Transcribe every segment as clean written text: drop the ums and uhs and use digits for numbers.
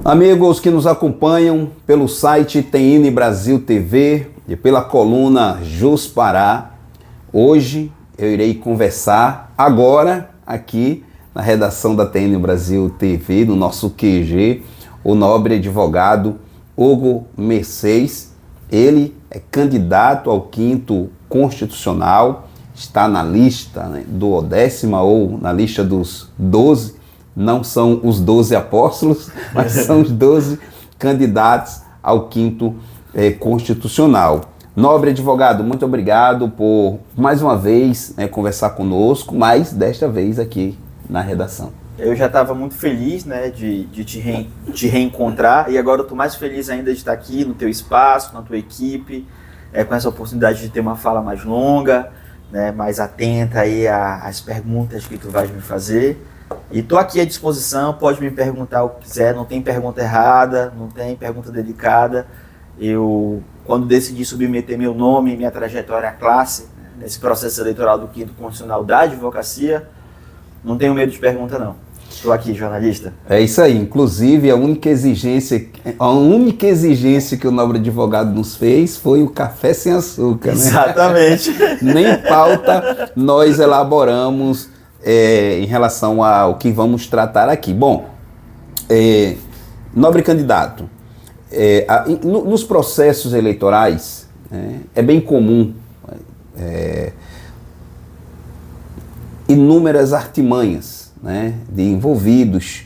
Amigos que nos acompanham pelo site TN Brasil TV e pela coluna Jus Pará, hoje eu irei conversar agora aqui na redação da TN Brasil TV, no nosso QG, o nobre advogado Hugo Mercês. Ele é candidato ao 5º Constitucional, está na lista, né, do 10ª ou na lista dos 12. Não são os 12 apóstolos, mas são os 12 candidatos ao 5º Constitucional. Nobre advogado, muito obrigado por mais uma vez conversar conosco, mas desta vez aqui na redação. Eu já estava muito feliz, né, de te reencontrar, e agora eu estou mais feliz ainda de estar aqui no teu espaço, na tua equipe, com essa oportunidade de ter uma fala mais longa, né, mais atenta aí às perguntas que tu vais me fazer. E estou aqui à disposição, pode me perguntar o que quiser, não tem pergunta errada, não tem pergunta delicada. Eu, quando decidi submeter meu nome e minha trajetória à classe, né, nesse processo eleitoral do 5º Constitucional da advocacia, não tenho medo de pergunta não. Estou aqui, jornalista. É isso aí, inclusive a única exigência que o nobre advogado nos fez foi o café sem açúcar, né? Exatamente. Nem pauta nós elaboramos em relação ao que vamos tratar aqui. Bom, nobre candidato, nos processos eleitorais é bem comum inúmeras artimanhas, né, de envolvidos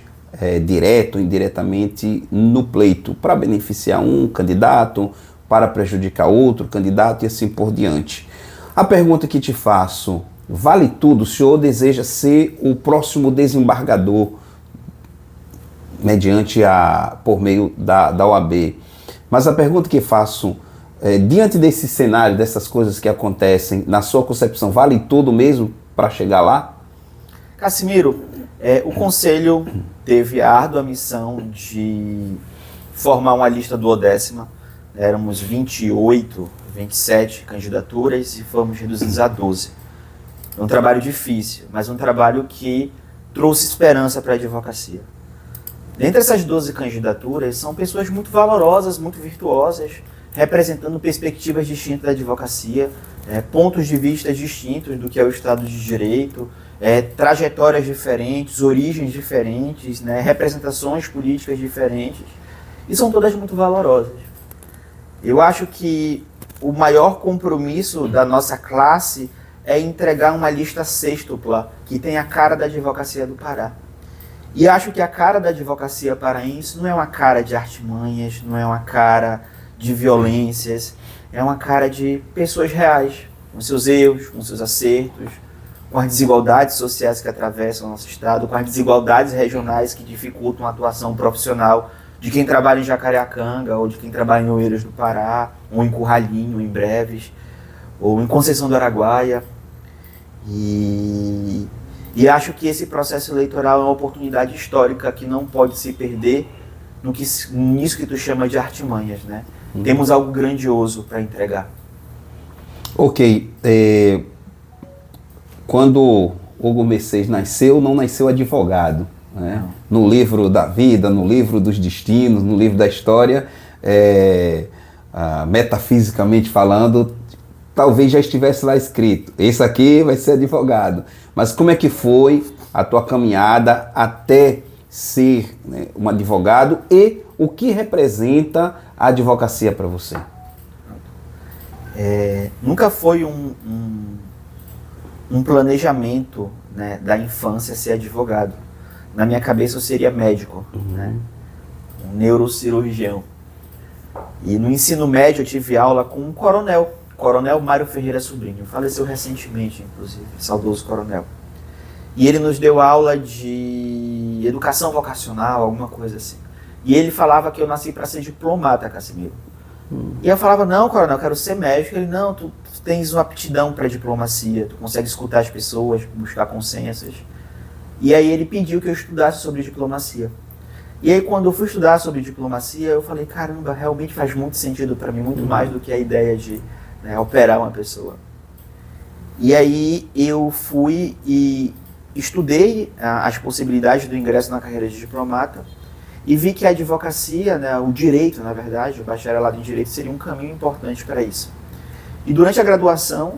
direto ou indiretamente no pleito, para beneficiar um candidato, para prejudicar outro candidato e assim por diante. A pergunta que te faço: vale tudo? O senhor deseja ser o próximo desembargador por meio da OAB. Mas a pergunta que faço, diante desse cenário, dessas coisas que acontecem, na sua concepção, vale tudo mesmo para chegar lá? Casimiro, o Conselho teve a árdua missão de formar uma lista duodécima. Éramos 28, 27 candidaturas e fomos reduzidos a 12. Um trabalho difícil, mas um trabalho que trouxe esperança para a advocacia. Dentre essas 12 candidaturas, são pessoas muito valorosas, muito virtuosas, representando perspectivas distintas da advocacia, pontos de vista distintos do que é o Estado de Direito, trajetórias diferentes, origens diferentes, né, representações políticas diferentes, e são todas muito valorosas. Eu acho que o maior compromisso da nossa classe é entregar uma lista sêxtupla que tem a cara da advocacia do Pará. E acho que a cara da advocacia paraense não é uma cara de artimanhas, não é uma cara de violências, é uma cara de pessoas reais, com seus erros, com seus acertos, com as desigualdades sociais que atravessam o nosso estado, com as desigualdades regionais que dificultam a atuação profissional de quem trabalha em Jacareacanga, ou de quem trabalha em Oeiras do Pará, ou em Curralinho, em Breves, ou em Conceição do Araguaia. E acho que esse processo eleitoral é uma oportunidade histórica que não pode se perder nisso que tu chama de artimanhas, né? Temos algo grandioso para entregar. Ok. Quando Hugo Mercês nasceu, não nasceu advogado, né? No livro da vida, no livro dos destinos, no livro da história, metafisicamente falando, talvez já estivesse lá escrito: esse aqui vai ser advogado. Mas como é que foi a tua caminhada até ser, né, um advogado, e o que representa a advocacia para você? Nunca foi um planejamento, né, da infância ser advogado. Na minha cabeça eu seria médico, né, um neurocirurgião. E no ensino médio eu tive aula com um Coronel Mário Ferreira Sobrinho, faleceu recentemente, inclusive, saudoso coronel. E ele nos deu aula de educação vocacional, alguma coisa assim. E ele falava que eu nasci para ser diplomata, Casimiro. E eu falava: não, coronel, eu quero ser médico. Ele: não, tu tens uma aptidão para diplomacia, tu consegue escutar as pessoas, buscar consensos. E aí ele pediu que eu estudasse sobre diplomacia. E aí quando eu fui estudar sobre diplomacia, eu falei: caramba, realmente faz muito sentido para mim, muito mais do que a ideia de, né, operar uma pessoa. E aí eu fui e estudei as possibilidades do ingresso na carreira de diplomata e vi que a advocacia, né, o direito, na verdade, o bacharelado em direito seria um caminho importante para isso. E durante a graduação,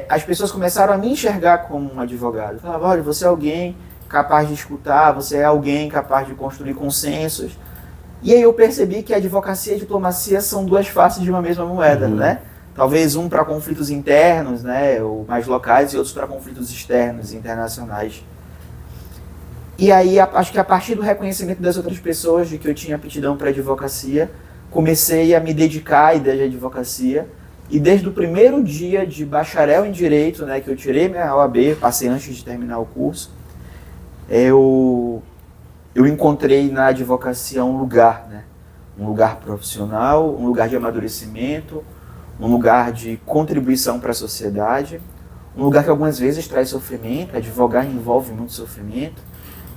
as pessoas começaram a me enxergar como um advogado. Falavam, olha, você é alguém capaz de escutar, você é alguém capaz de construir consensos. E aí eu percebi que a advocacia e a diplomacia são duas faces de uma mesma moeda, né? Talvez um para conflitos internos, né, ou mais locais, e outros para conflitos externos, internacionais. E aí, acho que a partir do reconhecimento das outras pessoas de que eu tinha aptidão para a advocacia, comecei a me dedicar à ideia de advocacia. E desde o primeiro dia de bacharel em Direito, né, que eu tirei minha OAB, passei antes de terminar o curso, eu encontrei na advocacia um lugar, né, um lugar profissional, um lugar de amadurecimento, um lugar de contribuição para a sociedade, um lugar que algumas vezes traz sofrimento, advogar envolve muito sofrimento,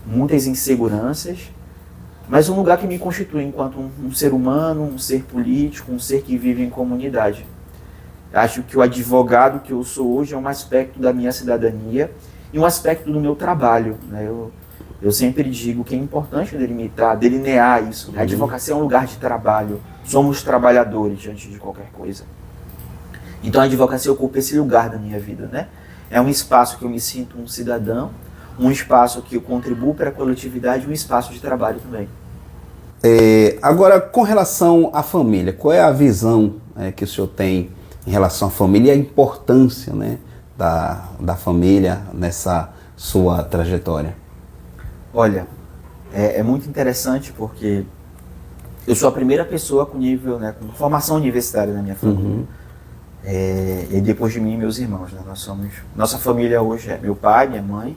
muitas inseguranças, mas um lugar que me constitui enquanto um ser humano, um ser político, um ser que vive em comunidade. Acho que o advogado que eu sou hoje é um aspecto da minha cidadania e um aspecto do meu trabalho, né? Eu sempre digo que é importante delinear isso. A advocacia é um lugar de trabalho, somos trabalhadores diante de qualquer coisa. Então a advocacia ocupa esse lugar da minha vida, né? É um espaço que eu me sinto um cidadão, um espaço que eu contribuo para a coletividade e um espaço de trabalho também. Agora, com relação à família, qual é a visão que o senhor tem em relação à família e a importância, né, da família nessa sua trajetória? Olha, é muito interessante porque eu sou a primeira pessoa com nível, né, com formação universitária na minha família. E depois de mim, meus irmãos, né, nossa família hoje é meu pai, minha mãe,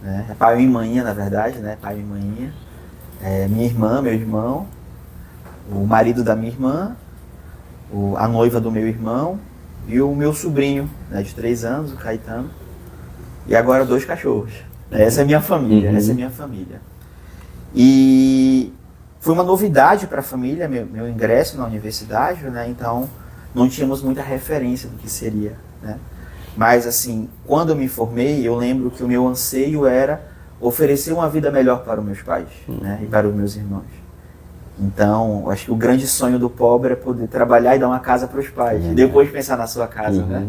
né, pai e mãinha, na verdade, né, pai e mãinha, minha irmã, meu irmão, o marido da minha irmã, a noiva do meu irmão e o meu sobrinho, né, de 3 anos, o Caetano, e agora 2 cachorros. Essa é a minha família, essa é a minha família. E foi uma novidade para a família, meu ingresso na universidade, né, então não tínhamos muita referência do que seria, né. Mas assim, quando eu me formei, eu lembro que o meu anseio era oferecer uma vida melhor para os meus pais, né, e para os meus irmãos. Então, acho que o grande sonho do pobre é poder trabalhar e dar uma casa para os pais, e depois pensar na sua casa, né?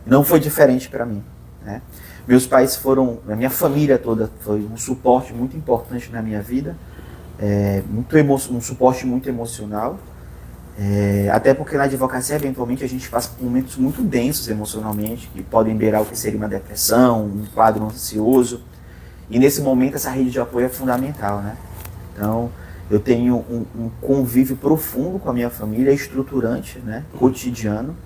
Não foi diferente para mim, né? Meus pais a minha família toda foi um suporte muito importante na minha vida, um suporte muito emocional, até porque na advocacia, eventualmente, a gente passa por momentos muito densos emocionalmente, que podem beirar o que seria uma depressão, um quadro ansioso, e nesse momento essa rede de apoio é fundamental, né? Então, eu tenho um convívio profundo com a minha família, estruturante, né, cotidiano.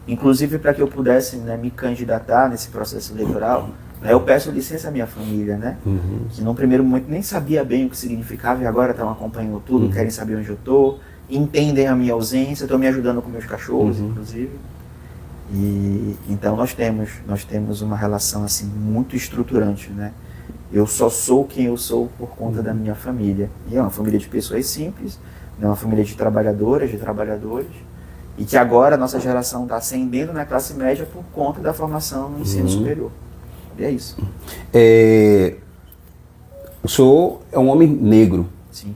Inclusive, para que eu pudesse, né, me candidatar nesse processo eleitoral, né, eu peço licença à minha família, né, que num primeiro momento nem sabia bem o que significava e agora estão acompanhando tudo, querem saber onde eu estou, entendem a minha ausência, estão me ajudando com meus cachorros, inclusive. E então nós temos uma relação assim muito estruturante, né? Eu só sou quem eu sou por conta da minha família. E é uma família de pessoas simples, é uma família de trabalhadoras, de trabalhadores, e que agora a nossa geração está ascendendo na classe média por conta da formação no ensino superior. E é isso. O senhor é um homem negro. Sim.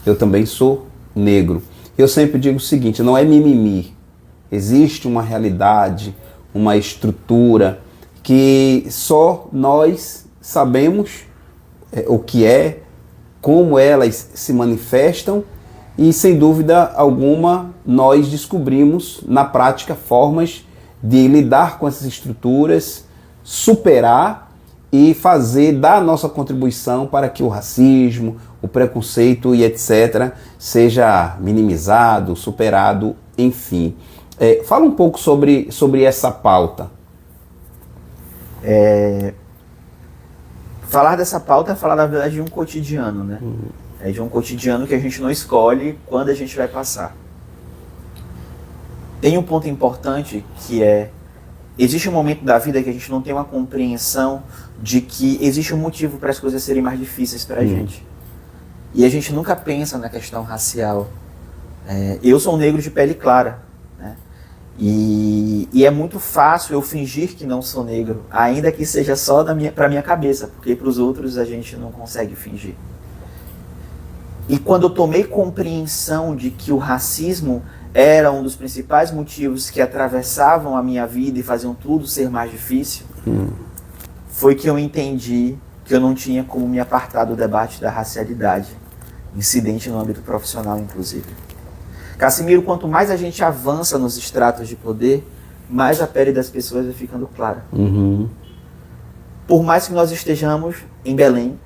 Eu também sou negro. Eu sempre digo o seguinte, não é mimimi. Existe uma realidade, uma estrutura que só nós sabemos o que é, como elas se manifestam e, sem dúvida alguma, nós descobrimos na prática formas de lidar com essas estruturas, superar e fazer da nossa contribuição para que o racismo, o preconceito e etc. seja minimizado, superado, enfim. Fala um pouco sobre essa pauta. Falar dessa pauta é falar, na verdade, de um cotidiano, né? É de um cotidiano que a gente não escolhe quando a gente vai passar. Tem um ponto importante que existe um momento da vida que a gente não tem uma compreensão de que existe um motivo para as coisas serem mais difíceis para a gente. E a gente nunca pensa na questão racial. Eu sou um negro de pele clara, né? E é muito fácil eu fingir que não sou negro, ainda que seja só para minha cabeça, porque para os outros a gente não consegue fingir. E quando eu tomei compreensão de que o racismo era um dos principais motivos que atravessavam a minha vida e faziam tudo ser mais difícil, foi que eu entendi que eu não tinha como me apartar do debate da racialidade, incidente no âmbito profissional, inclusive. Cassimiro, quanto mais a gente avança nos estratos de poder, mais a pele das pessoas vai ficando clara. Por mais que nós estejamos em Belém,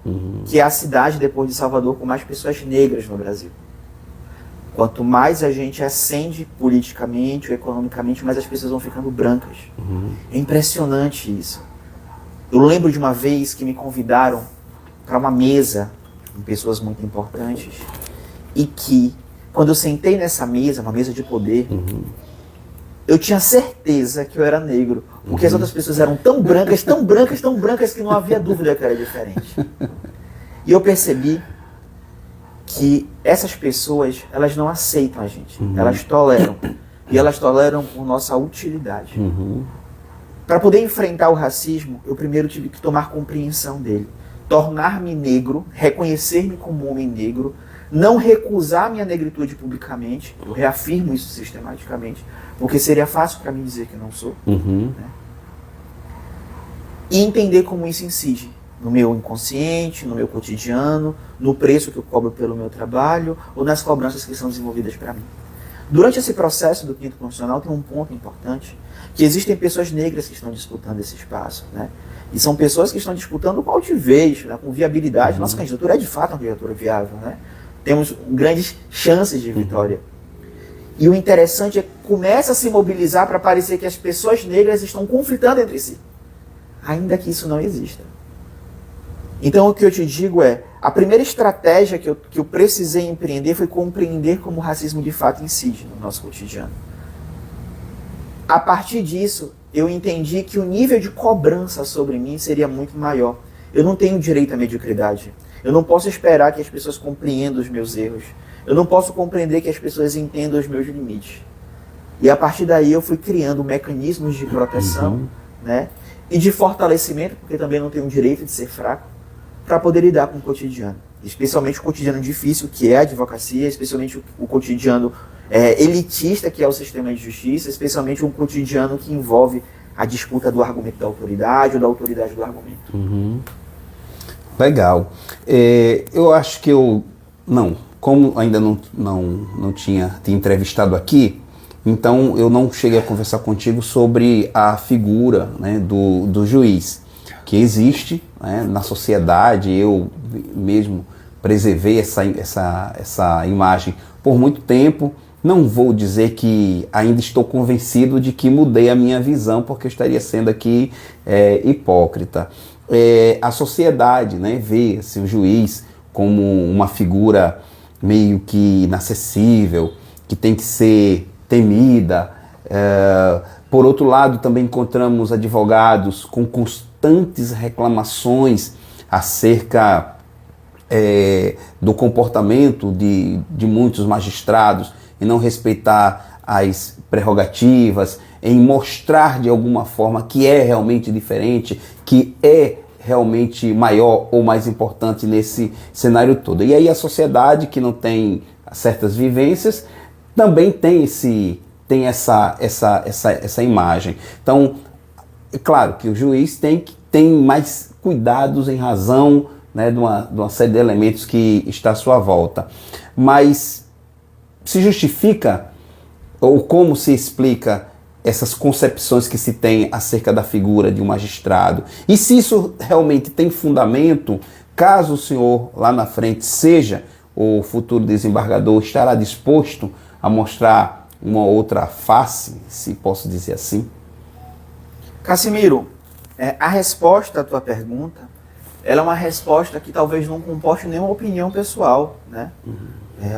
que é a cidade, depois de Salvador, com mais pessoas negras no Brasil. Quanto mais a gente ascende politicamente ou economicamente, mais as pessoas vão ficando brancas. É impressionante isso. Eu lembro de uma vez que me convidaram para uma mesa com pessoas muito importantes e que, quando eu sentei nessa mesa, uma mesa de poder, eu tinha certeza que eu era negro, porque as outras pessoas eram tão brancas, tão brancas, tão brancas que não havia dúvida que eu era diferente. E eu percebi que essas pessoas, elas não aceitam a gente, elas toleram. E elas toleram por nossa utilidade. Para poder enfrentar o racismo, eu primeiro tive que tomar compreensão dele. Tornar-me negro, reconhecer-me como homem negro, não recusar minha negritude publicamente, eu reafirmo isso sistematicamente, porque seria fácil para mim dizer que não sou. Né? E entender como isso incide no meu inconsciente, no meu cotidiano, no preço que eu cobro pelo meu trabalho, ou nas cobranças que são desenvolvidas para mim. Durante esse processo do quinto constitucional tem um ponto importante, que existem pessoas negras que estão disputando esse espaço, né? E são pessoas que estão disputando com altivez, né? Com viabilidade. Nossa candidatura é de fato uma candidatura viável, né? Temos grandes chances de vitória. E o interessante é que começa a se mobilizar para parecer que as pessoas negras estão conflitando entre si, ainda que isso não exista. Então o que eu te digo é, a primeira estratégia que eu precisei empreender foi compreender como o racismo de fato incide no nosso cotidiano. A partir disso, eu entendi que o nível de cobrança sobre mim seria muito maior. Eu não tenho direito à mediocridade. Eu não posso esperar que as pessoas compreendam os meus erros. Eu não posso compreender que as pessoas entendam os meus limites. E a partir daí eu fui criando mecanismos de proteção, né? E de fortalecimento, porque também não tenho o direito de ser fraco, para poder lidar com o cotidiano. Especialmente o cotidiano difícil, que é a advocacia, especialmente o cotidiano elitista, que é o sistema de justiça, especialmente um cotidiano que envolve a disputa do argumento da autoridade ou da autoridade do argumento. Legal. Eu acho que como ainda não tinha te entrevistado aqui, então eu não cheguei a conversar contigo sobre a figura, né, do juiz, que existe, né, na sociedade. Eu mesmo preservei essa imagem por muito tempo. Não vou dizer que ainda estou convencido de que mudei a minha visão, porque eu estaria sendo aqui hipócrita. A sociedade, né, vê assim, o juiz como uma figura meio que inacessível, que tem que ser temida. Por outro lado, também encontramos advogados com constantes reclamações acerca do comportamento de muitos magistrados, em não respeitar as prerrogativas, em mostrar de alguma forma que é realmente diferente, que é realmente maior ou mais importante nesse cenário todo. E aí a sociedade que não tem certas vivências também tem essa imagem. Então, é claro que o juiz tem mais cuidados em razão, né, de uma série de elementos que está à sua volta. Mas se justifica, ou como se explica essas concepções que se tem acerca da figura de um magistrado? E se isso realmente tem fundamento, caso o senhor lá na frente seja o futuro desembargador, estará disposto a mostrar uma outra face, se posso dizer assim? Cassimiro, a resposta à tua pergunta, ela é uma resposta que talvez não comporte nenhuma opinião pessoal, né?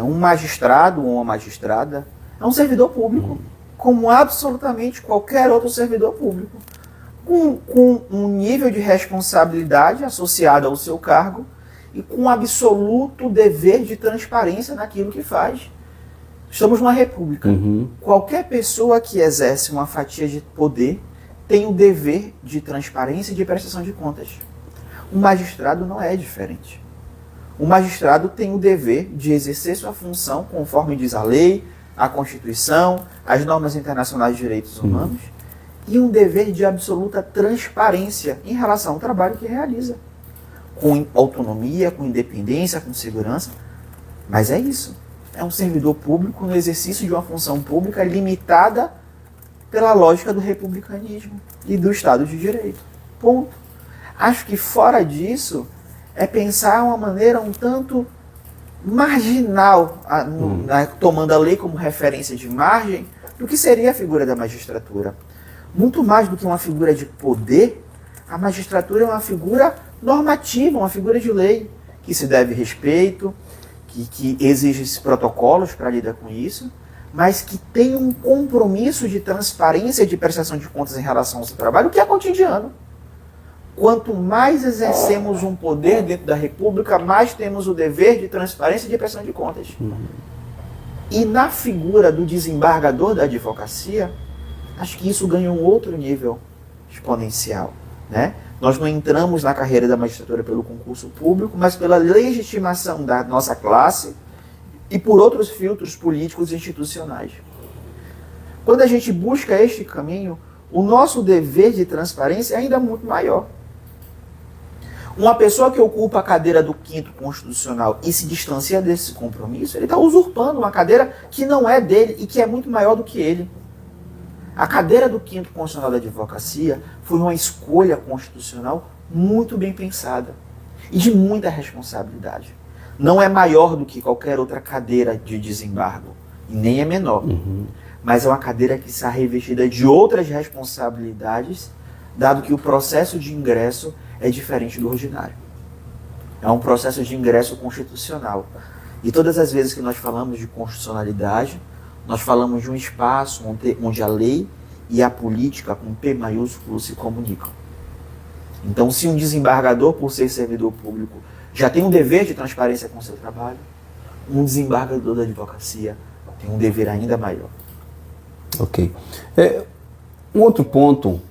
Um magistrado ou uma magistrada é um servidor público, como absolutamente qualquer outro servidor público, com um nível de responsabilidade associado ao seu cargo e com um absoluto dever de transparência naquilo que faz. Estamos numa república. Qualquer pessoa que exerce uma fatia de poder tem o dever de transparência e de prestação de contas. Um magistrado não é diferente. O magistrado tem o dever de exercer sua função conforme diz a lei, a Constituição, as normas internacionais de direitos humanos, e um dever de absoluta transparência em relação ao trabalho que realiza. Com autonomia, com independência, com segurança. Mas é isso. É um servidor público no exercício de uma função pública limitada pela lógica do republicanismo e do Estado de Direito. Ponto. Acho que fora disso é pensar uma maneira um tanto marginal, tomando a lei como referência de margem, do que seria a figura da magistratura. Muito mais do que uma figura de poder, a magistratura é uma figura normativa, uma figura de lei, que se deve respeito, que exige protocolos para lidar com isso, mas que tem um compromisso de transparência e de prestação de contas em relação ao seu trabalho, que é cotidiano. Quanto mais exercemos um poder dentro da República, mais temos o dever de transparência e de prestação de contas. E na figura do desembargador da advocacia, acho que isso ganha um outro nível exponencial, né? Nós não entramos na carreira da magistratura pelo concurso público, mas pela legitimação da nossa classe e por outros filtros políticos e institucionais. Quando a gente busca este caminho, o nosso dever de transparência é ainda muito maior. Uma pessoa que ocupa a cadeira do 5º Constitucional e se distancia desse compromisso, ele está usurpando uma cadeira que não é dele e que é muito maior do que ele. A cadeira do 5º Constitucional da Advocacia foi uma escolha constitucional muito bem pensada e de muita responsabilidade. Não é maior do que qualquer outra cadeira de desembargo, e nem é menor. Mas é uma cadeira que está revestida de outras responsabilidades, dado que o processo de ingresso é diferente do ordinário. É um processo de ingresso constitucional. E todas as vezes que nós falamos de constitucionalidade, nós falamos de um espaço onde a lei e a política, com P maiúsculo, se comunicam. Então, se um desembargador, por ser servidor público, já tem um dever de transparência com o seu trabalho, um desembargador da advocacia tem um dever ainda maior. Ok. Um outro ponto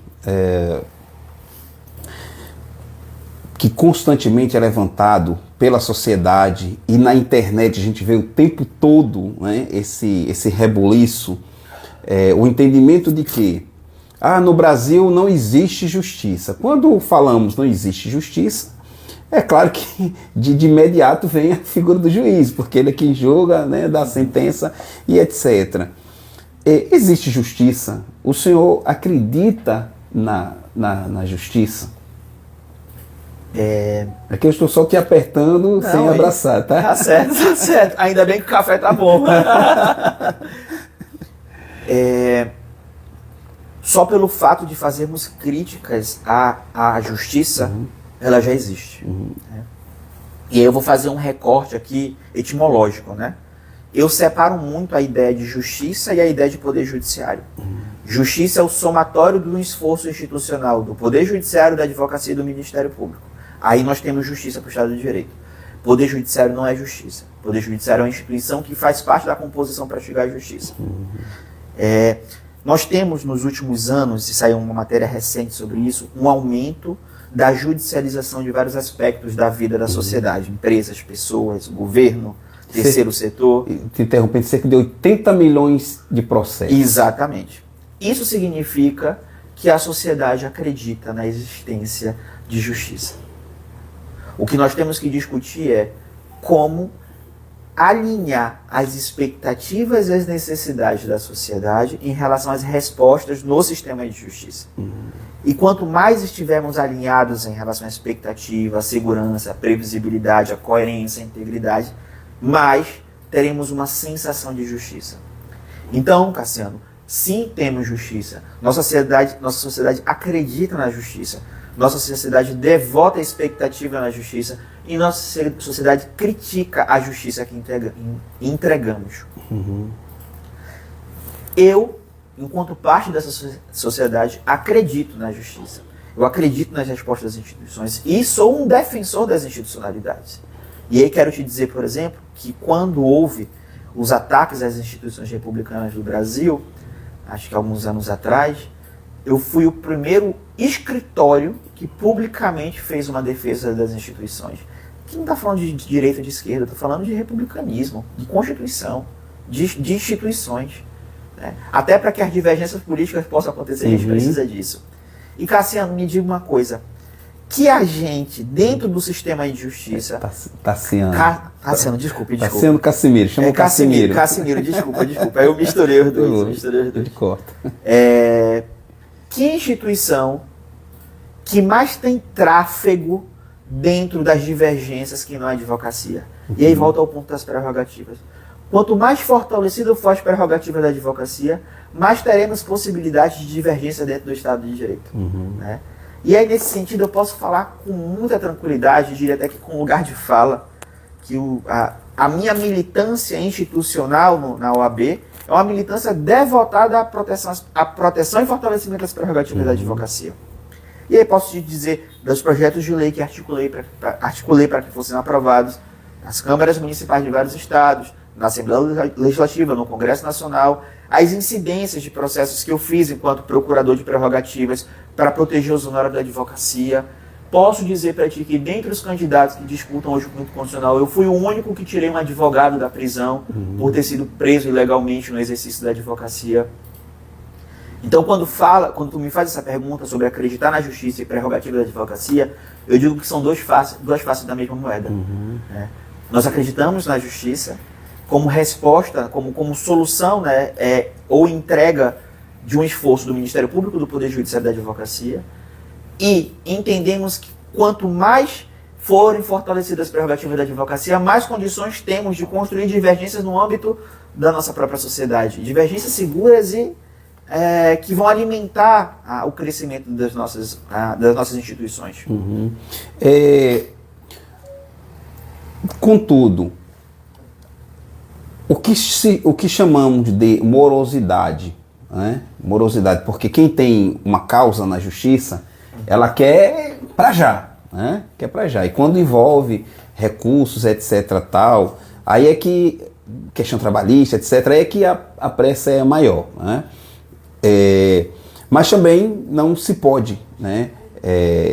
que constantemente é levantado pela sociedade e na internet a gente vê o tempo todo, né, esse rebuliço, o entendimento de que no Brasil não existe justiça. Quando falamos não existe justiça, é claro que de imediato vem a figura do juiz, porque ele é quem julga, né, dá a sentença e etc. Existe justiça? O senhor acredita na justiça? Aqui eu estou só te apertando não, sem abraçar, tá? Tá certo, tá certo. Ainda bem que o café tá bom. Só pelo fato de fazermos críticas à justiça, ela já existe. Né? E aí eu vou fazer um recorte aqui etimológico, né? Eu separo muito a ideia de justiça e a ideia de poder judiciário. Justiça é o somatório do esforço institucional do Poder Judiciário, da Advocacia e do Ministério Público. Aí nós temos justiça para o Estado de Direito. Poder Judiciário não é justiça. Poder Judiciário é uma instituição que faz parte da composição para chegar à justiça. Nós temos nos últimos anos, e saiu uma matéria recente sobre isso, um aumento da judicialização de vários aspectos da vida da sociedade. Empresas, pessoas, governo, terceiro setor. Te interrompendo, cerca de 80 milhões de processos. Exatamente. Isso significa que a sociedade acredita na existência de justiça. O que nós temos que discutir é como alinhar as expectativas e as necessidades da sociedade em relação às respostas no sistema de justiça. E quanto mais estivermos alinhados em relação à expectativa, à segurança, à previsibilidade, à coerência, à integridade, mais teremos uma sensação de justiça. Então, Cassiano, sim, temos justiça. Nossa sociedade acredita na justiça. Nossa sociedade devota a expectativa na justiça e nossa sociedade critica a justiça que entregamos. Eu, enquanto parte dessa sociedade, acredito na justiça. Eu acredito nas respostas das instituições e sou um defensor das institucionalidades. E aí quero te dizer, por exemplo, que quando houve os ataques às instituições republicanas do Brasil, acho que alguns anos atrás, eu fui o primeiro escritório que publicamente fez uma defesa das instituições, aqui não está falando de direita ou de esquerda, estou falando de republicanismo, de Constituição, de instituições. Né? Até para que as divergências políticas possam acontecer, a gente precisa disso. E Cassiano, me diga uma coisa. Que a gente, dentro do sistema de justiça... Tassiano. Cassiano, desculpe. Tassiano Cassimiro, chama Cassimiro. Cassimiro, desculpa. Aí eu misturei os dois. Ele corta. Que instituição que mais tem tráfego dentro das divergências que não é a advocacia? E aí volta ao ponto das prerrogativas. Quanto mais fortalecido for as prerrogativas da advocacia, mais teremos possibilidades de divergência dentro do Estado de Direito. Né? E aí, nesse sentido, eu posso falar com muita tranquilidade, diria até que com lugar de fala, que a minha militância institucional na OAB é uma militância devotada à proteção e fortalecimento das prerrogativas da advocacia. E aí posso te dizer dos projetos de lei que articulei para que fossem aprovados nas câmaras municipais de vários estados, na Assembleia Legislativa, no Congresso Nacional, as incidências de processos que eu fiz enquanto procurador de prerrogativas para proteger os honorários da advocacia. Posso dizer para ti que dentre os candidatos que disputam hoje o Conjunto Constitucional, eu fui o único que tirei um advogado da prisão por ter sido preso ilegalmente no exercício da advocacia. Então, quando tu me faz essa pergunta sobre acreditar na justiça e prerrogativa da advocacia, eu digo que são duas faces da mesma moeda. Né? Nós acreditamos na justiça como resposta, como solução, né, ou entrega de um esforço do Ministério Público, do Poder Judiciário e da Advocacia, e entendemos que quanto mais forem fortalecidas as prerrogativas da advocacia, mais condições temos de construir divergências no âmbito da nossa própria sociedade. Divergências seguras e que vão alimentar o crescimento das nossas instituições. Contudo, o que chamamos de morosidade, né? Morosidade, porque quem tem uma causa na justiça, ela quer para já, né? Quer para já. E quando envolve recursos, etc, tal, aí é que, questão trabalhista, etc, aí é que a pressa é maior, né? Mas também não se pode, né,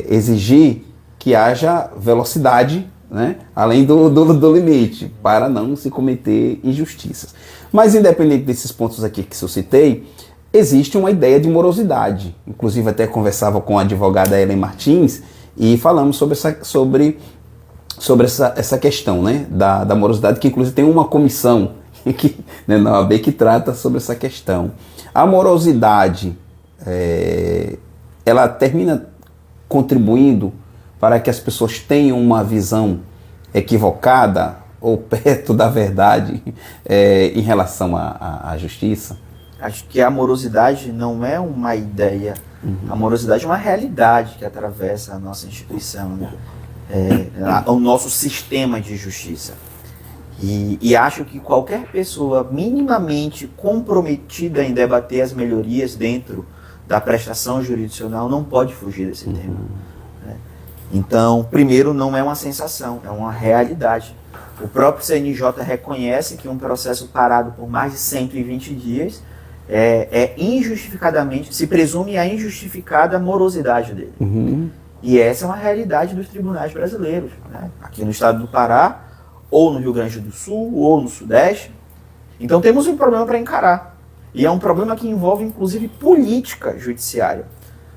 exigir que haja velocidade, né, além do limite, para não se cometer injustiças. Mas independente desses pontos aqui que eu citei, existe uma ideia de morosidade. Inclusive até conversava com a advogada Ellen Martins e falamos sobre essa questão, né, da morosidade, que inclusive tem uma comissão que, né, na OAB que trata sobre essa questão. A morosidade, ela termina contribuindo para que as pessoas tenham uma visão equivocada ou perto da verdade em relação à justiça? Acho que a morosidade não é uma ideia, a morosidade é uma realidade que atravessa a nossa instituição, né? O nosso sistema de justiça. E acho que qualquer pessoa minimamente comprometida em debater as melhorias dentro da prestação jurisdicional não pode fugir desse tema. Né? Então, primeiro, não é uma sensação, é uma realidade. O próprio CNJ reconhece que um processo parado por mais de 120 dias injustificadamente, se presume a injustificada morosidade dele. E essa é uma realidade dos tribunais brasileiros. Né? Aqui no estado do Pará, ou no Rio Grande do Sul, ou no Sudeste. Então temos um problema para encarar. E é um problema que envolve, inclusive, política judiciária.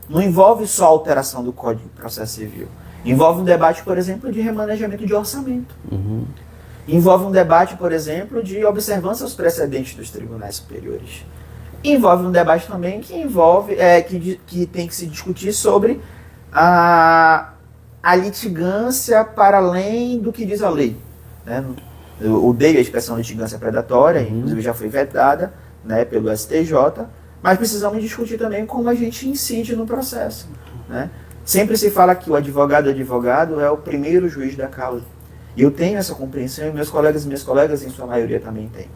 Não envolve só a alteração do Código de Processo Civil. Envolve um debate, por exemplo, de remanejamento de orçamento. Envolve um debate, por exemplo, de observância aos precedentes dos tribunais superiores. Envolve um debate também que tem que se discutir sobre a litigância para além do que diz a lei. Né? Eu odeio a expressão litigância predatória, inclusive já foi vetada, né, pelo STJ, mas precisamos discutir também como a gente incide no processo. Né? Sempre se fala que o advogado é o primeiro juiz da causa. E eu tenho essa compreensão, e meus colegas e minhas colegas, em sua maioria, também têm.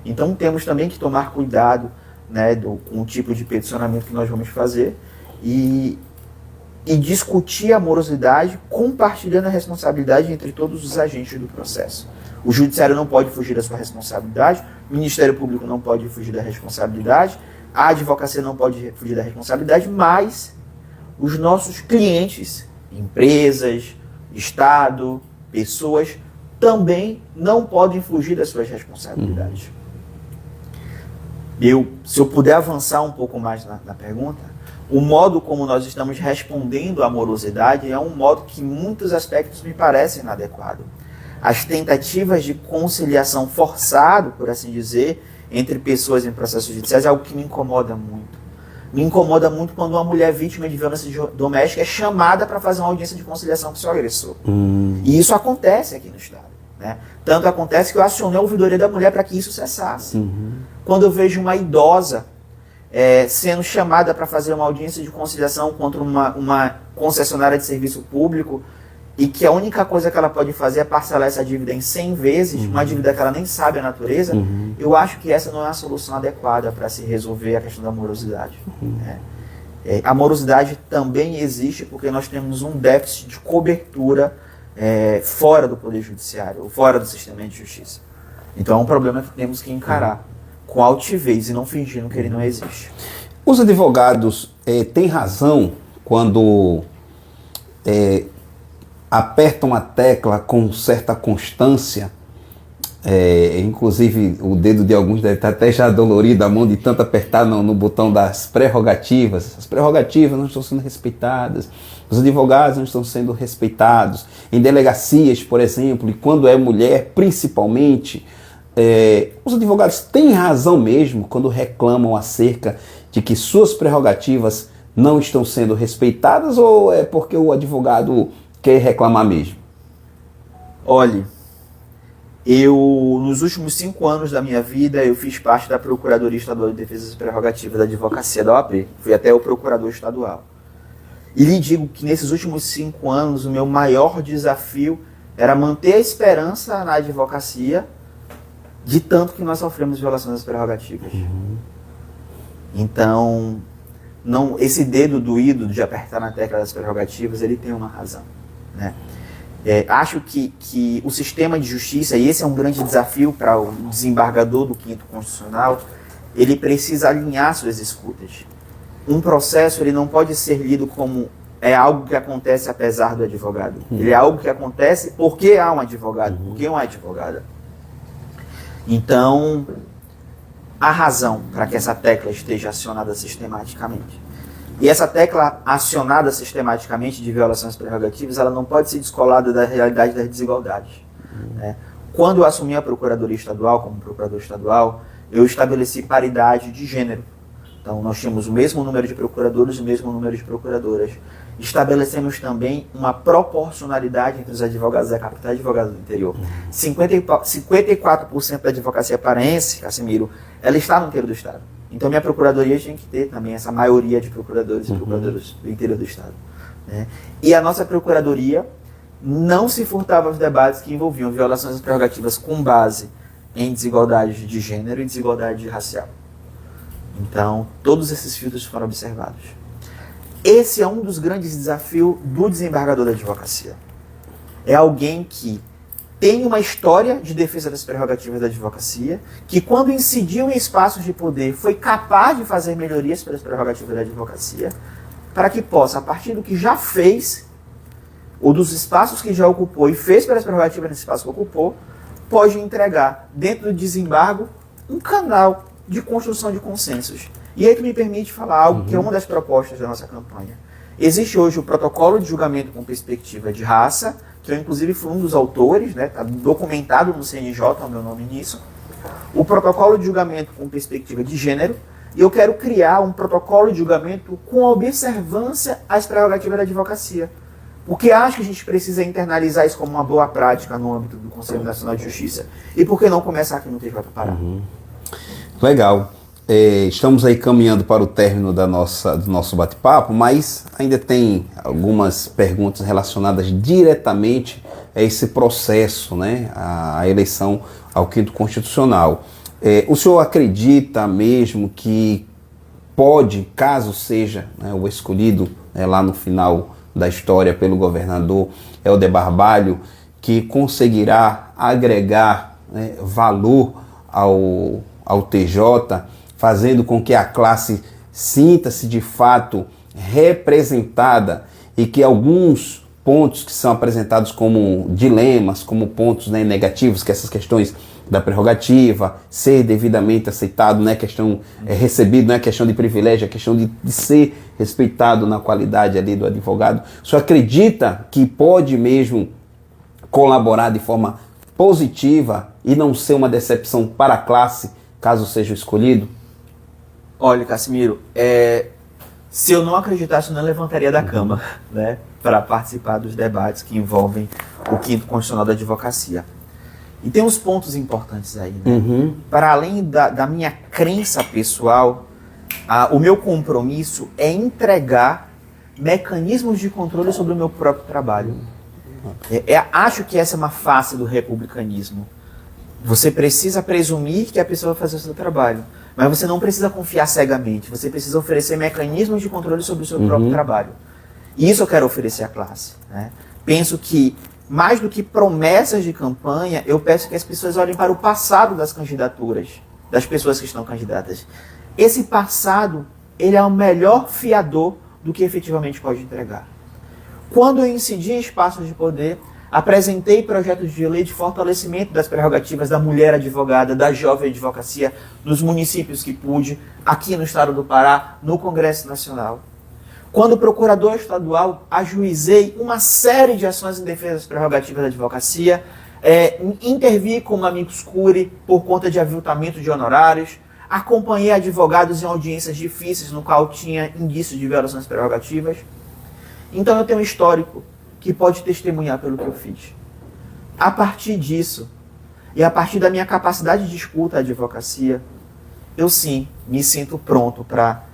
Então temos também que tomar cuidado, né, com o tipo de peticionamento que nós vamos fazer e discutir a morosidade, compartilhando a responsabilidade entre todos os agentes do processo. O judiciário não pode fugir da sua responsabilidade, o Ministério Público não pode fugir da responsabilidade, a advocacia não pode fugir da responsabilidade, mas os nossos clientes, empresas, Estado, pessoas também não podem fugir das suas responsabilidades. Se eu puder avançar um pouco mais na pergunta, o modo como nós estamos respondendo à morosidade é um modo que em muitos aspectos me parece inadequado. As tentativas de conciliação forçado, por assim dizer, entre pessoas em processos judiciais é algo que me incomoda muito. Me incomoda muito quando uma mulher vítima de violência doméstica é chamada para fazer uma audiência de conciliação com seu agressor. E isso acontece aqui no Estado. Né? Tanto acontece que eu acionei a ouvidoria da mulher para que isso cessasse. Quando eu vejo uma idosa sendo chamada para fazer uma audiência de conciliação contra uma concessionária de serviço público e que a única coisa que ela pode fazer é parcelar essa dívida em 100 vezes, uma dívida que ela nem sabe a natureza, eu acho que essa não é a solução adequada para se resolver a questão da morosidade. A morosidade também existe porque nós temos um déficit de cobertura fora do Poder Judiciário, ou fora do sistema de justiça. Então é um problema que temos que encarar com altivez e não fingindo que ele não existe. Os advogados têm razão quando apertam a tecla com certa constância, inclusive o dedo de alguns deve estar até já dolorido, a mão de tanto apertar no botão das prerrogativas. As prerrogativas não estão sendo respeitadas, os advogados não estão sendo respeitados. Em delegacias, por exemplo, e quando é mulher, principalmente, os advogados têm razão mesmo quando reclamam acerca de que suas prerrogativas não estão sendo respeitadas, ou é porque o advogado quer reclamar mesmo? Olhe, nos últimos 5 anos da minha vida, eu fiz parte da Procuradoria Estadual de Defesa das Prerrogativas da Advocacia da OAB. Fui até o Procurador Estadual. E lhe digo que nesses últimos 5 anos, o meu maior desafio era manter a esperança na advocacia de tanto que nós sofremos violações das prerrogativas. Então, esse dedo doído de apertar na tecla das prerrogativas, ele tem uma razão. Né? Acho que o sistema de justiça, e esse é um grande desafio para o desembargador do 5º Constitucional, ele precisa alinhar suas escutas. Um processo ele não pode ser lido como algo que acontece apesar do advogado. Ele é algo que acontece porque há um advogado, porque uma advogada. Então, há razão para que essa tecla esteja acionada sistematicamente. E essa tecla acionada sistematicamente de violações prerrogativas, ela não pode ser descolada da realidade das desigualdades. Né? Quando eu assumi a Procuradoria Estadual, como Procurador Estadual, eu estabeleci paridade de gênero. Então, nós tínhamos o mesmo número de procuradores e o mesmo número de procuradoras. Estabelecemos também uma proporcionalidade entre os advogados da capital e advogados do interior. 54% da advocacia paraense, Cassimiro, ela está no interior do Estado. Então, minha procuradoria tinha que ter também essa maioria de procuradores e procuradoras do interior do Estado. Né? E a nossa procuradoria não se furtava aos debates que envolviam violações das prerrogativas com base em desigualdade de gênero e desigualdade racial. Então, todos esses filtros foram observados. Esse é um dos grandes desafios do desembargador da advocacia. É alguém que tem uma história de defesa das prerrogativas da advocacia, que quando incidiu em espaços de poder foi capaz de fazer melhorias pelas prerrogativas da advocacia, para que possa, a partir do que já fez, ou dos espaços que já ocupou e fez pelas prerrogativas nesse espaço que ocupou, pode entregar, dentro do desembargo, um canal de construção de consensos. E aí que me permite falar algo que é uma das propostas da nossa campanha. Existe hoje o protocolo de julgamento com perspectiva de raça, que eu inclusive fui um dos autores, né, está documentado no CNJ, é o meu nome nisso. O protocolo de julgamento com perspectiva de gênero, e eu quero criar um protocolo de julgamento com observância às prerrogativas da advocacia. Porque acho que a gente precisa internalizar isso como uma boa prática no âmbito do Conselho Nacional de Justiça. E por que não começar aqui no TJ Pará? Legal. Estamos aí caminhando para o término do nosso bate-papo, mas ainda tem algumas perguntas relacionadas diretamente a esse processo, né, a eleição ao 5º Constitucional. O senhor acredita mesmo que pode, caso seja, né, o escolhido lá no final da história pelo governador Helder Barbalho, que conseguirá agregar, né, valor ao TJ, fazendo com que a classe sinta-se de fato representada e que alguns pontos que são apresentados como dilemas, como pontos, né, negativos, que essas questões da prerrogativa, ser devidamente aceitado, não é questão recebido, não é questão de privilégio, é questão de ser respeitado na qualidade ali do advogado. O senhor acredita que pode mesmo colaborar de forma positiva e não ser uma decepção para a classe, caso seja escolhido? Olha, Cassimiro, se eu não acreditasse, eu não levantaria da cama, né, para participar dos debates que envolvem o quinto constitucional da advocacia. E tem uns pontos importantes aí, né? Para além da minha crença pessoal, o meu compromisso é entregar mecanismos de controle sobre o meu próprio trabalho. Acho que essa é uma face do republicanismo. Você precisa presumir que a pessoa vai fazer o seu trabalho, mas você não precisa confiar cegamente. Você precisa oferecer mecanismos de controle sobre o seu próprio trabalho. E isso eu quero oferecer à classe, né? Penso que, mais do que promessas de campanha, eu peço que as pessoas olhem para o passado das candidaturas, das pessoas que estão candidatas. Esse passado, ele é o melhor fiador do que efetivamente pode entregar. Quando eu incidi em espaços de poder, apresentei projetos de lei de fortalecimento das prerrogativas da mulher advogada, da jovem advocacia, nos municípios que pude, aqui no estado do Pará, no Congresso Nacional. Quando procurador estadual, ajuizei uma série de ações em defesa das prerrogativas da advocacia, intervi como amicus curiae por conta de aviltamento de honorários, acompanhei advogados em audiências difíceis no qual tinha indícios de violações prerrogativas. Então eu tenho um histórico que pode testemunhar pelo que eu fiz. A partir disso, e a partir da minha capacidade de escuta à advocacia, eu sim me sinto pronto para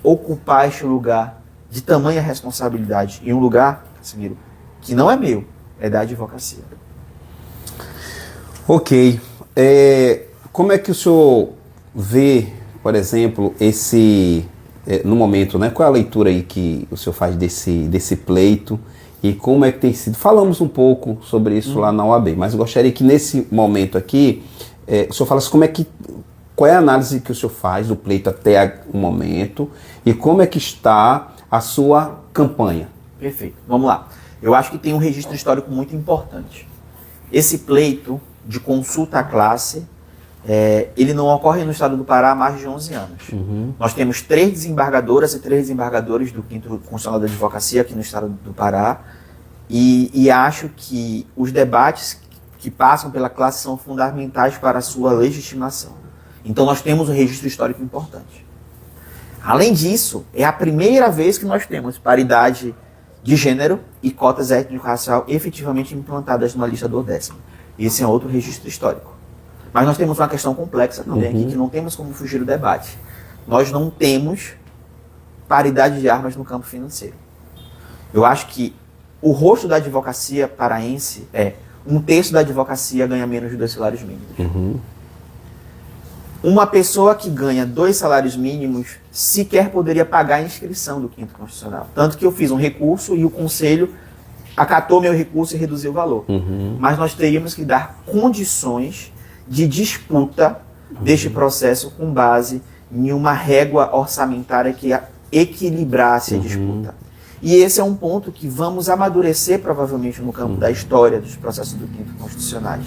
ocupar este lugar de tamanha responsabilidade, em um lugar, Cassimiro, que não é meu, é da advocacia. Ok. Como é que o senhor vê, por exemplo, no momento, né? Qual é a leitura aí que o senhor faz desse pleito e como é que tem sido? Falamos um pouco sobre isso lá na OAB, mas eu gostaria que nesse momento aqui, o senhor falasse qual é a análise que o senhor faz do pleito até o momento e como é que está a sua campanha. Perfeito. Vamos lá. Eu acho que tem um registro histórico muito importante. Esse pleito de consulta à classe, ele não ocorre no estado do Pará há mais de 11 anos. Nós temos 3 desembargadoras e 3 desembargadores do quinto constitucional da advocacia aqui no estado do Pará e acho que os debates que passam pela classe são fundamentais para a sua legitimação. Então nós temos um registro histórico importante. Além disso, é a primeira vez que nós temos paridade de gênero e cotas étnico-racial efetivamente implantadas numa lista do 10º. Esse é outro registro histórico. Mas nós temos uma questão complexa também aqui, que não temos como fugir do debate. Nós não temos paridade de armas no campo financeiro. Eu acho que o rosto da advocacia paraense é 1/3 da advocacia ganha menos de 2 salários mínimos. Uma pessoa que ganha 2 salários mínimos sequer poderia pagar a inscrição do quinto constitucional. Tanto que eu fiz um recurso e o conselho acatou meu recurso e reduziu o valor. Mas nós teríamos que dar condições de disputa deste processo com base em uma régua orçamentária que equilibrasse a disputa. E esse é um ponto que vamos amadurecer provavelmente no campo da história dos processos do quinto constitucionais.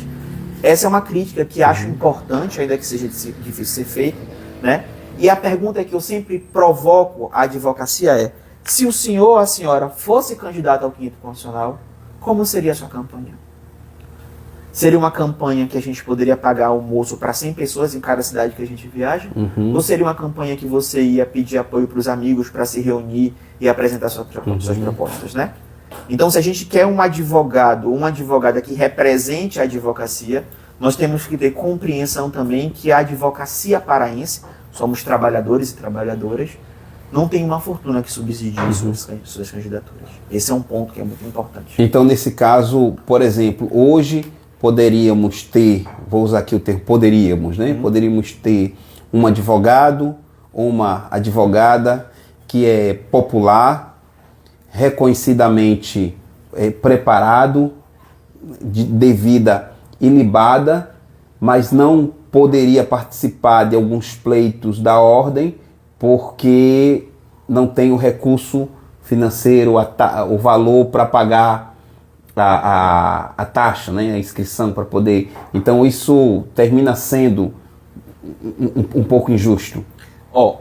Essa é uma crítica que acho importante, ainda que seja difícil ser feita, né? E a pergunta que eu sempre provoco à advocacia é: se o senhor ou a senhora fosse candidato ao quinto constitucional, como seria a sua campanha? Seria uma campanha que a gente poderia pagar almoço para 100 pessoas em cada cidade que a gente viaja? Ou seria uma campanha que você ia pedir apoio para os amigos para se reunir e apresentar suas propostas, né? Então, se a gente quer um advogado ou uma advogada que represente a advocacia, nós temos que ter compreensão também que a advocacia paraense, somos trabalhadores e trabalhadoras, não tem uma fortuna que subsidie suas candidaturas. Esse é um ponto que é muito importante. Então, nesse caso, por exemplo, hoje poderíamos ter, vou usar aqui o termo poderíamos, né? Poderíamos ter um advogado ou uma advogada que é popular, reconhecidamente preparado, devida ilibada, mas não poderia participar de alguns pleitos da ordem porque não tem o recurso financeiro, o valor para pagar a taxa, né, a inscrição para poder... Então isso termina sendo um pouco injusto.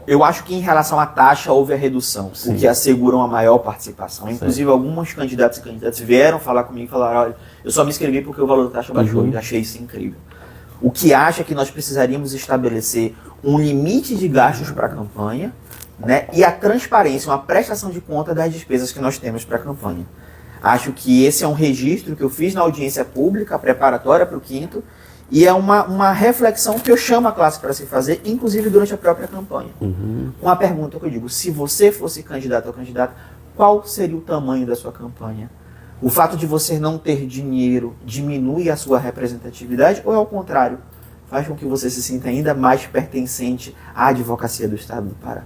Eu acho que em relação à taxa houve a redução, Sim. o que assegura uma maior participação. Inclusive, alguns candidatos e candidatas vieram falar comigo e falaram: olha, eu só me inscrevi porque o valor da taxa baixou. Eu achei isso incrível. O que acha que nós precisaríamos estabelecer um limite de gastos para a campanha, né, e a transparência, uma prestação de conta das despesas que nós temos para a campanha. Acho que esse é um registro que eu fiz na audiência pública preparatória para o 5º, e é uma reflexão que eu chamo a classe para se fazer, inclusive durante a própria campanha. Uma pergunta que eu digo: se você fosse candidato ou candidata, qual seria o tamanho da sua campanha? O fato de você não ter dinheiro diminui a sua representatividade, ou ao contrário, faz com que você se sinta ainda mais pertencente à advocacia do Estado do Pará?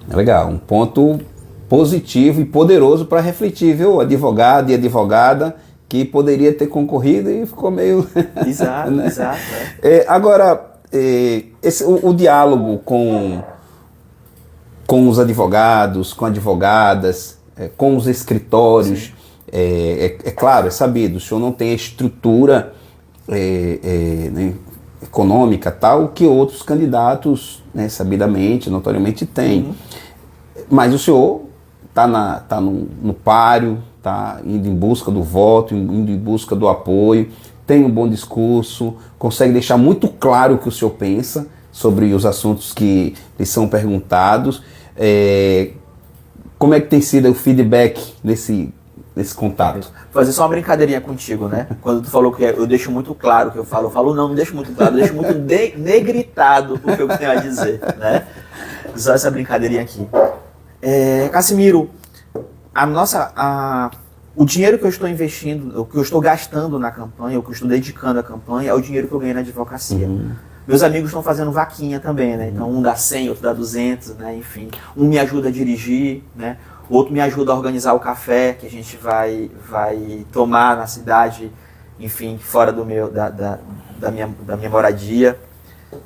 Legal, um ponto positivo e poderoso para refletir, viu? Advogado e advogada que poderia ter concorrido e ficou meio... Exato, né? Exato. Agora, o diálogo com os advogados, com advogadas, com os escritórios, é claro, é sabido, o senhor não tem a estrutura né, econômica tal que outros candidatos, né, sabidamente, notoriamente têm. Mas o senhor está no páreo, está indo em busca do voto, indo em busca do apoio, tem um bom discurso, consegue deixar muito claro o que o senhor pensa sobre os assuntos que lhe são perguntados. Como é que tem sido o feedback nesse contato? Vou fazer só uma brincadeirinha contigo, né? Quando tu falou que eu deixo muito claro o que eu falo, não deixo muito claro, eu deixo muito negritado o que eu tenho a dizer, né? Só essa brincadeirinha aqui. Cassimiro, o dinheiro que eu estou investindo, o que eu estou gastando na campanha, o que eu estou dedicando à campanha, é o dinheiro que eu ganhei na advocacia. Meus amigos estão fazendo vaquinha também, né? Então um dá 100, outro dá 200, né? Enfim, um me ajuda a dirigir, né? Outro me ajuda a organizar o café que a gente vai tomar na cidade, enfim, fora da minha moradia.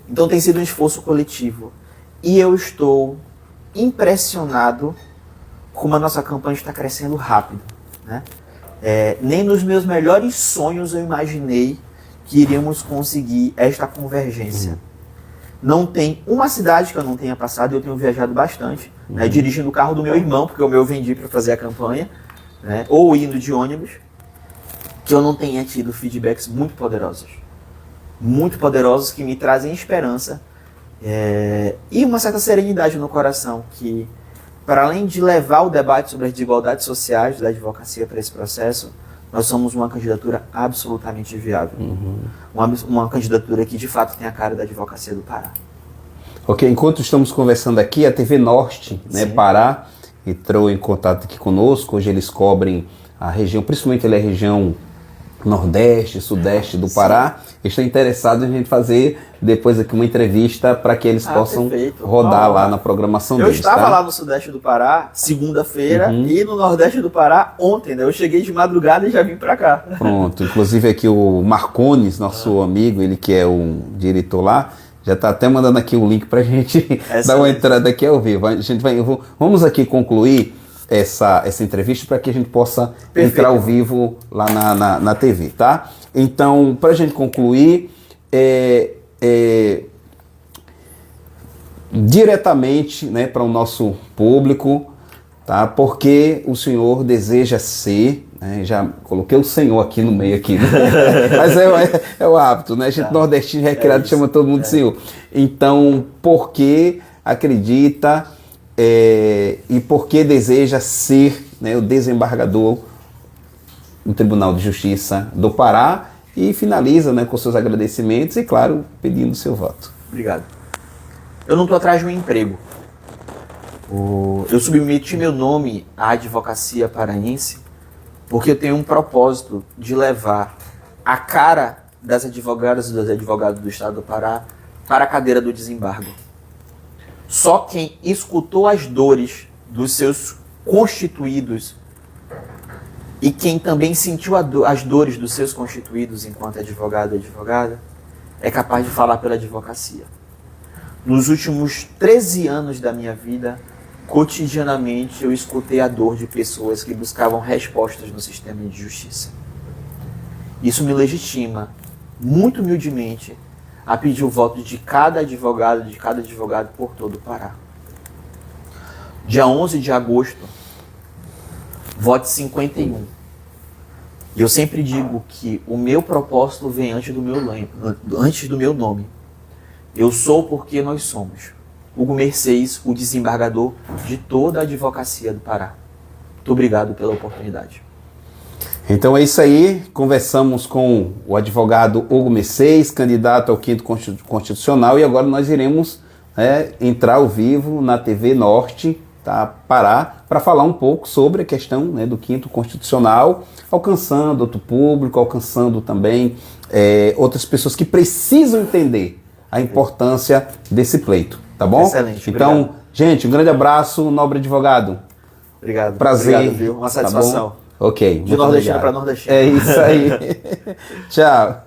Então tem sido um esforço coletivo. E eu estou impressionado como a nossa campanha está crescendo rápido, né? Nem nos meus melhores sonhos eu imaginei que iríamos conseguir esta convergência. Não tem uma cidade que eu não tenha passado, eu tenho viajado bastante, né, dirigindo o carro do meu irmão, porque o meu eu vendi para fazer a campanha, né, ou indo de ônibus, que eu não tenha tido feedbacks muito poderosos que me trazem esperança e uma certa serenidade no coração, que para além de levar o debate sobre as desigualdades sociais da advocacia para esse processo, nós somos uma candidatura absolutamente viável. Uma candidatura que de fato tem a cara da advocacia do Pará. Ok, enquanto estamos conversando aqui, a TV Norte, né, Pará, entrou em contato aqui conosco. Hoje eles cobrem a região, principalmente a região Nordeste, Sudeste do Pará. Eles estão interessados em a gente fazer depois aqui uma entrevista para que eles possam rodar lá na programação deles. Eu estava lá no Sudeste do Pará, segunda-feira, e no Nordeste do Pará ontem, né? Eu cheguei de madrugada e já vim para cá. Pronto, inclusive aqui o Marcones, nosso amigo, ele que é o diretor lá, já está até mandando aqui o link para a gente dar uma entrada aqui ao vivo. Vamos aqui concluir essa entrevista para que a gente possa entrar ao vivo lá na TV, tá? Então, para a gente concluir, diretamente, né, para o nosso público, tá? Porque o senhor deseja ser, né, já coloquei o senhor aqui no meio aqui, né? Mas é o hábito, né? A gente nordestino recriado chama todo mundo de senhor. Então, por que acredita e por que deseja ser, né, o desembargador do Tribunal de Justiça do Pará? E finaliza, né, com seus agradecimentos e, claro, pedindo seu voto. Obrigado. Eu não estou atrás de um emprego. Eu submeti meu nome à advocacia paraense porque eu tenho um propósito de levar a cara das advogadas e dos advogados do Estado do Pará para a cadeira do desembargo. Só quem escutou as dores dos seus constituídos e quem também sentiu as dores dos seus constituídos enquanto advogado e advogada é capaz de falar pela advocacia. Nos últimos 13 anos da minha vida, cotidianamente eu escutei a dor de pessoas que buscavam respostas no sistema de justiça. Isso me legitima, muito humildemente, a pedir o voto de cada advogado por todo o Pará. Dia 11 de agosto, vote 51. E eu sempre digo que o meu propósito vem antes do meu nome. Eu sou porque nós somos. Hugo Mercês, o desembargador de toda a advocacia do Pará. Muito obrigado pela oportunidade. Então é isso aí, conversamos com o advogado Hugo Mercês, candidato ao 5º Constitucional, e agora nós iremos entrar ao vivo na TV Norte, tá, Pará, para falar um pouco sobre a questão, né, do 5º Constitucional, alcançando outro público, alcançando também outras pessoas que precisam entender a importância desse pleito, tá bom? Excelente, então, obrigado. Gente, um grande abraço, nobre advogado. Obrigado. Prazer. Obrigado, viu? Uma satisfação. Tá bom? Ok. De nordestino para nordestino. É isso aí. Tchau.